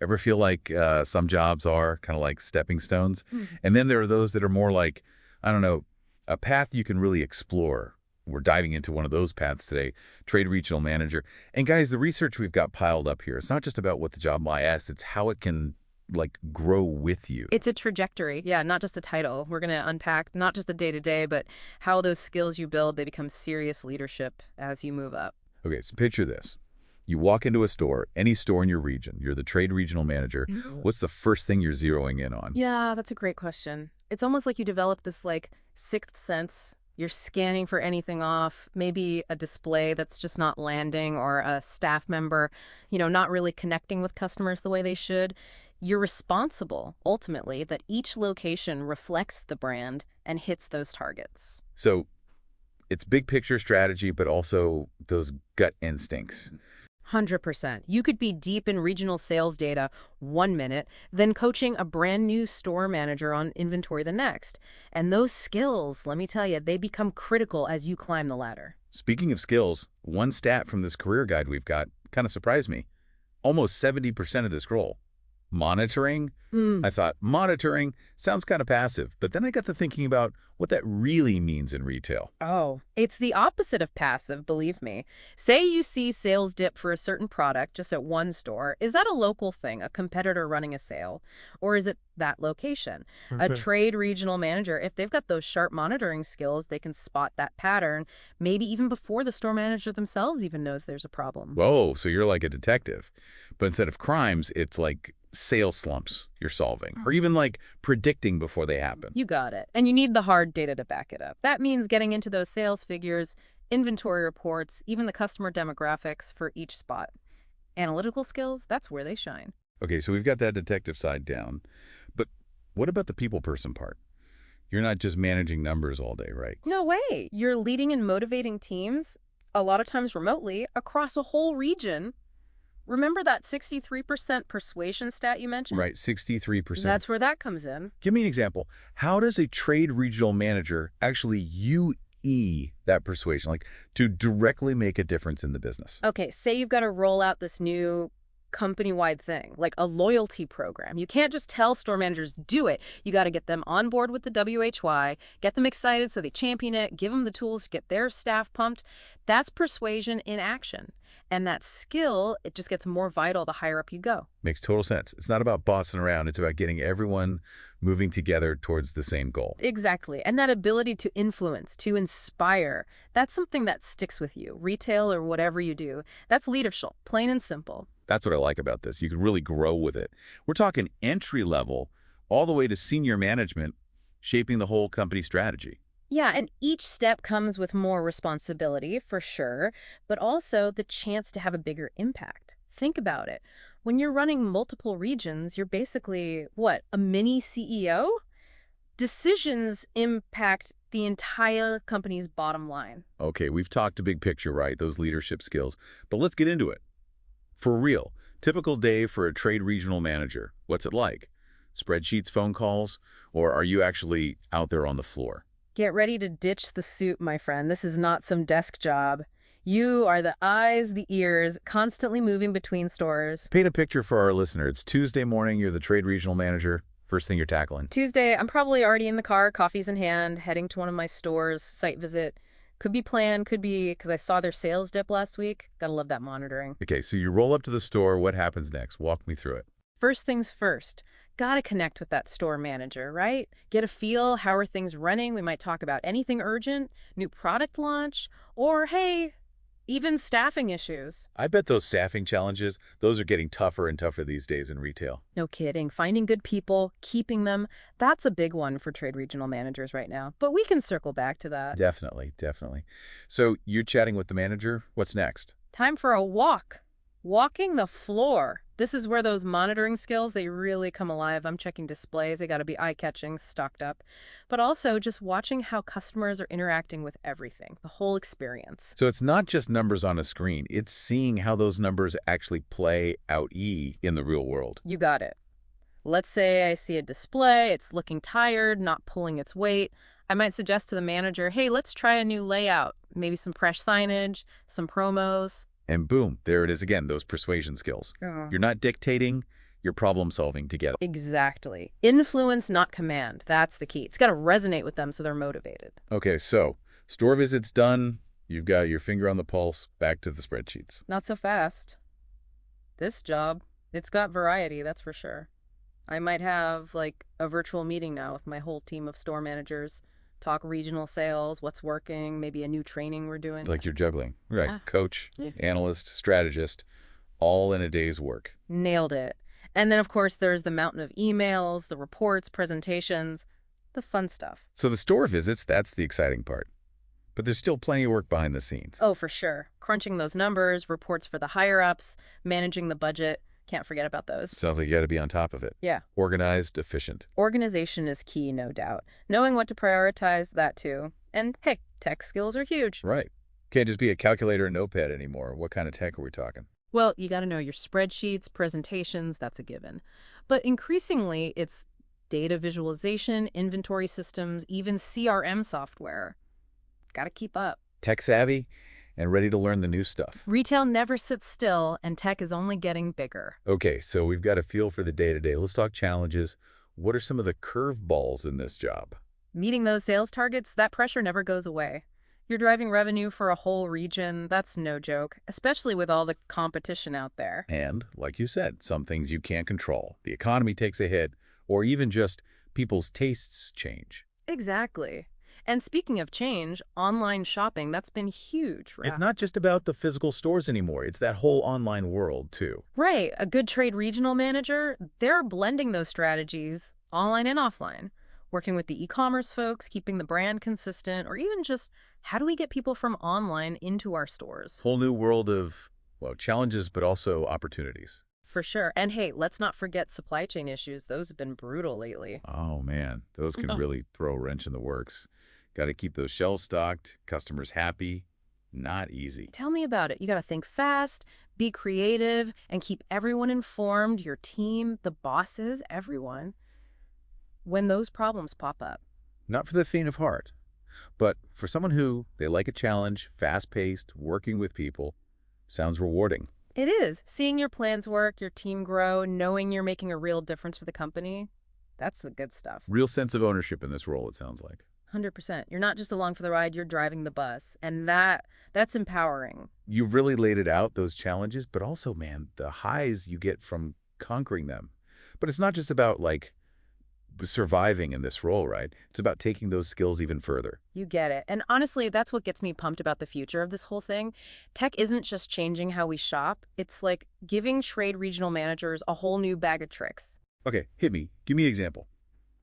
Ever feel like some jobs are kind of like stepping stones? Mm. And then there are those that are more like, I don't know, a path you can really explore. We're diving into one of those paths today, trade regional manager. And guys, the research we've got piled up here, it's not just about what the job might ask, it's how it can like grow with you. It's a trajectory. Yeah, not just a title. We're going to unpack not just the day-to-day, but how those skills you build, they become serious leadership as you move up. Okay, so picture this. You walk into a store, any store in your region, you're the trade regional manager. What's the first thing you're zeroing in on? Yeah, that's a great question. It's almost like you develop this like sixth sense. You're scanning for anything off, maybe a display that's just not landing or a staff member, not really connecting with customers the way they should. You're responsible, ultimately, that each location reflects the brand and hits those targets. So it's big picture strategy, but also those gut instincts. 100%. You could be deep in regional sales data 1 minute, then coaching a brand new store manager on inventory the next. And those skills, let me tell you, they become critical as you climb the ladder. Speaking of skills, one stat from this career guide we've got kind of surprised me. Almost 70% of this role. Monitoring? I thought, monitoring sounds kind of passive, but then I got to thinking about what that really means in retail. Oh, it's the opposite of passive, believe me. Say you see sales dip for a certain product just at one store. Is that a local thing, a competitor running a sale? Or is it that location? A trade regional manager, if they've got those sharp monitoring skills, they can spot that pattern, maybe even before the store manager themselves even knows there's a problem. Whoa, so you're like a detective. But instead of crimes, it's like sales slumps you're solving, or even like predicting before they happen. You got it. And you need the hard data to back it up. That means getting into those sales figures, inventory reports, even the customer demographics for each spot. Analytical skills, that's where they shine. Okay, so we've got that detective side down. But what about the people person part? You're not just managing numbers all day, right? No way. You're leading and motivating teams, a lot of times remotely, across a whole region. Remember that 63% persuasion stat you mentioned? Right, 63%. That's where that comes in. Give me an example. How does a trade regional manager actually UE that persuasion, like to directly make a difference in the business? Okay, say you've got to roll out this new company-wide thing, like a loyalty program. You can't just tell store managers, do it. You got to get them on board with the WHY, get them excited so they champion it, give them the tools to get their staff pumped. That's persuasion in action. And that skill, it just gets more vital the higher up you go. Makes total sense. It's not about bossing around. It's about getting everyone moving together towards the same goal. Exactly. And that ability to influence, to inspire, that's something that sticks with you. Retail or whatever you do, that's leadership, plain and simple. That's what I like about this. You can really grow with it. We're talking entry level all the way to senior management, shaping the whole company strategy. Yeah, and each step comes with more responsibility, for sure, but also the chance to have a bigger impact. Think about it. When you're running multiple regions, you're basically, what, a mini CEO? Decisions impact the entire company's bottom line. Okay, we've talked a big picture, right? Those leadership skills. But let's get into it. For real, typical day for a trade regional manager. What's it like? Spreadsheets, phone calls, or are you actually out there on the floor? Get ready to ditch the suit, my friend. This is not some desk job. You are the eyes, the ears, constantly moving between stores. Paint a picture for our listener. It's Tuesday morning, you're the trade regional manager. First thing you're tackling. Tuesday, I'm probably already in the car, coffee's in hand, heading to one of my stores, site visit. Could be planned, could be because I saw their sales dip last week. Gotta love that monitoring. Okay, so you roll up to the store. What happens next? Walk me through it. First things first. Gotta connect with that store manager, right? Get a feel, how are things running? We might talk about anything urgent, new product launch, or hey, even staffing issues. I bet those staffing challenges, those are getting tougher and tougher these days in retail. No kidding. Finding good people, keeping them, that's a big one for trade regional managers right now. But we can circle back to that. Definitely, definitely. So you're chatting with the manager. What's next? Time for a walk. Walking the floor. This is where those monitoring skills, they really come alive. I'm checking displays. They got to be eye-catching, stocked up. But also just watching how customers are interacting with everything, the whole experience. So it's not just numbers on a screen. It's seeing how those numbers actually play out in the real world. You got it. Let's say I see a display. It's looking tired, not pulling its weight. I might suggest to the manager, hey, let's try a new layout. Maybe some fresh signage, some promos. And boom, there it is again, those persuasion skills. You're not dictating, You're problem solving together. Exactly. Influence, not command. That's the key. It's got to resonate with them so they're motivated. Okay, so store visits done. You've got your finger on the pulse. Back to the spreadsheets. Not so fast. This job, it's got variety, that's for sure. I might have, like, a virtual meeting now with my whole team of store managers, talk regional sales, what's working, maybe a new training we're doing. Like you're juggling. Right. Ah, Coach, yeah. analyst, strategist, all in a day's work. Nailed it. And then, of course, there's the mountain of emails, the reports, presentations, the fun stuff. So the store visits, that's the exciting part. But there's still plenty of work behind the scenes. Oh, for sure. Crunching those numbers, reports for the higher-ups, managing the budget. Can't forget about those. Sounds like you got to be on top of it. Yeah. Organized, efficient. Organization is key, no doubt. Knowing what to prioritize, that too. And hey, tech skills are huge. Right. Can't just be a calculator and notepad anymore. What kind of tech are we talking? Well, you got to know your spreadsheets, presentations, that's a given. But increasingly, it's data visualization, inventory systems, even CRM software. Got to keep up. Tech savvy and ready to learn the new stuff. Retail never sits still, and tech is only getting bigger. Okay, so we've got a feel for the day-to-day. Let's talk challenges. What are some of the curveballs in this job? Meeting those sales targets, that pressure never goes away. You're driving revenue for a whole region. That's no joke, especially with all the competition out there. And, like you said, some things you can't control. The economy takes a hit, or even just people's tastes change. Exactly. And speaking of change, online shopping, that's been huge. It's not just about the physical stores anymore. It's that whole online world, too. Right. A good trade regional manager, they're blending those strategies, online and offline, working with the e-commerce folks, keeping the brand consistent, or even just how do we get people from online into our stores? Whole new world of, well, challenges, but also opportunities. For sure. And hey, let's not forget supply chain issues. Those have been brutal lately. Oh, man. Those can really throw a wrench in the works. Got to keep those shelves stocked, customers happy. Not easy. Tell me about it. You got to think fast, be creative, and keep everyone informed, your team, the bosses, everyone, when those problems pop up. Not for the faint of heart, but for someone who, they like a challenge, fast-paced, working with people, sounds rewarding. It is. Seeing your plans work, your team grow, knowing you're making a real difference for the company, that's the good stuff. Real sense of ownership in this role, it sounds like. 100%. You're not just along for the ride, you're driving the bus. And that's empowering. You've really laid it out, those challenges, but also, man, the highs you get from conquering them. But it's not just about, like, surviving in this role, right? It's about taking those skills even further. You get it. And honestly, that's what gets me pumped about the future of this whole thing. Tech isn't just changing how we shop. It's like giving trade regional managers a whole new bag of tricks. Okay, hit me. Give me an example.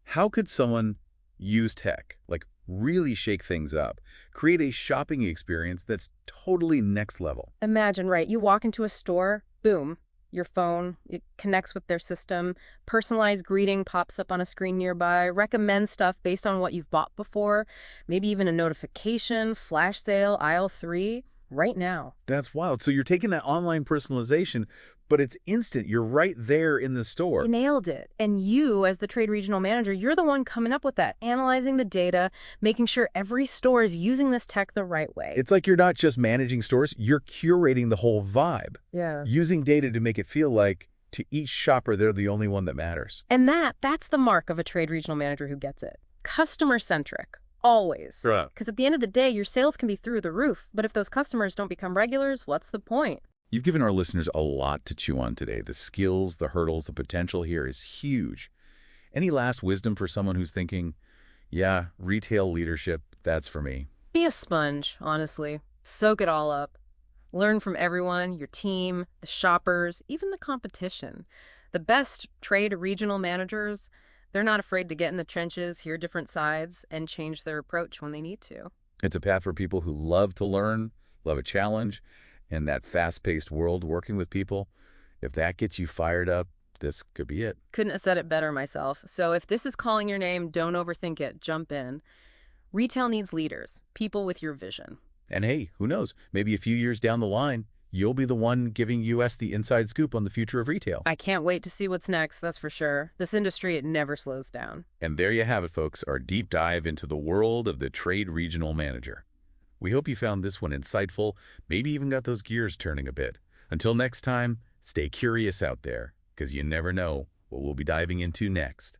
How could someone use tech, like really shake things up, create a shopping experience that's totally next level? Imagine, right, you walk into a store, boom, your phone, it connects with their system, personalized greeting pops up on a screen nearby, recommends stuff based on what you've bought before, maybe even a notification, flash sale, aisle 3, right now. That's wild. So you're taking that online personalization, but it's instant. You're right there in the store. You nailed it. And you, as the trade regional manager, you're the one coming up with that, analyzing the data, making sure every store is using this tech the right way. It's like you're not just managing stores, you're curating the whole vibe. Yeah. Using data to make it feel like to each shopper, they're the only one that matters. And that's the mark of a trade regional manager who gets it. Customer-centric. Always. Right. Because at the end of the day, your sales can be through the roof, but if those customers don't become regulars, what's the point? You've given our listeners a lot to chew on today. The skills, the hurdles, the potential here is huge. Any last wisdom for someone who's thinking, yeah, retail leadership, that's for me? Be a sponge, honestly. Soak it all up. Learn from everyone, your team, the shoppers, even the competition. The best trade regional managers, they're not afraid to get in the trenches, hear different sides, and change their approach when they need to. It's a path for people who love to learn, love a challenge, and that fast-paced world working with people. If that gets you fired up, this could be it. Couldn't have said it better myself. So if this is calling your name, don't overthink it. Jump in. Retail needs leaders, people with your vision. And hey, who knows? Maybe a few years down the line, you'll be the one giving US the inside scoop on the future of retail. I can't wait to see what's next, that's for sure. This industry, it never slows down. And there you have it, folks, our deep dive into the world of the trade regional manager. We hope you found this one insightful, maybe even got those gears turning a bit. Until next time, stay curious out there. because you never know what we'll be diving into next.